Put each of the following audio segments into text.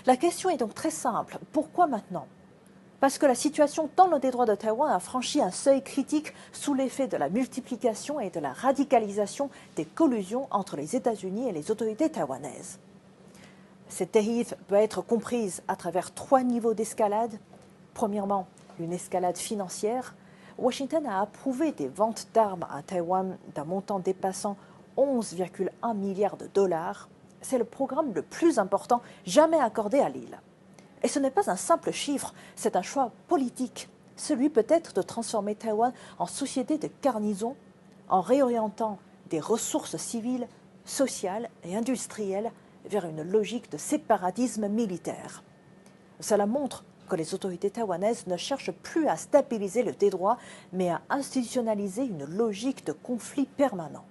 La question est donc très simple. Pourquoi maintenant? Parce que la situation dans le détroit de Taïwan a franchi un seuil critique sous l'effet de la multiplication et de la radicalisation des collusions entre les États-Unis et les autorités taïwanaises. Cette dérive peut être comprise à travers 3 niveaux d'escalade. Premièrement, une escalade financière. Washington a approuvé des ventes d'armes à Taïwan d'un montant dépassant 11,1 milliards de dollars. C'est le programme le plus important jamais accordé à l'île. Et ce n'est pas un simple chiffre, c'est un choix politique. Celui peut-être de transformer Taïwan en société de garnison en réorientant des ressources civiles, sociales et industrielles vers une logique de séparatisme militaire. Cela montre que les autorités taïwanaises ne cherchent plus à stabiliser le détroit, mais à institutionnaliser une logique de conflit permanent.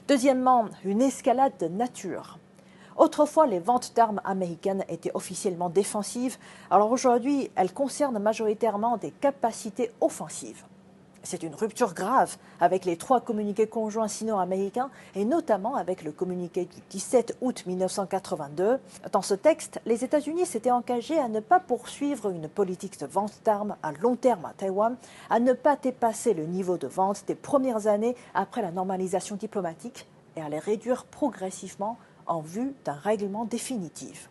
Deuxièmement, une escalade de nature. Autrefois, les ventes d'armes américaines étaient officiellement défensives, alors aujourd'hui, elles concernent majoritairement des capacités offensives. C'est une rupture grave avec les 3 communiqués conjoints sino-américains et notamment avec le communiqué du 17 août 1982. Dans ce texte, les États-Unis s'étaient engagés à ne pas poursuivre une politique de vente d'armes à long terme à Taïwan, à ne pas dépasser le niveau de vente des premières années après la normalisation diplomatique et à les réduire progressivement en vue d'un règlement définitif.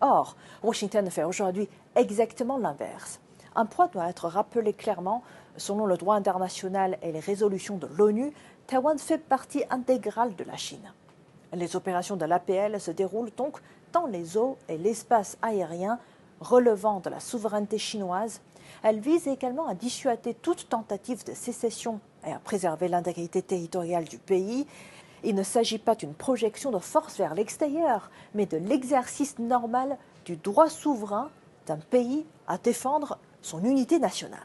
Or, Washington fait aujourd'hui exactement l'inverse. Un point doit être rappelé clairement, selon le droit international et les résolutions de l'ONU, Taïwan fait partie intégrale de la Chine. Les opérations de l'APL se déroulent donc dans les eaux et l'espace aérien relevant de la souveraineté chinoise. Elles visent également à dissuader toute tentative de sécession et à préserver l'intégrité territoriale du pays. Il ne s'agit pas d'une projection de force vers l'extérieur, mais de l'exercice normal du droit souverain d'un pays à défendre son unité nationale.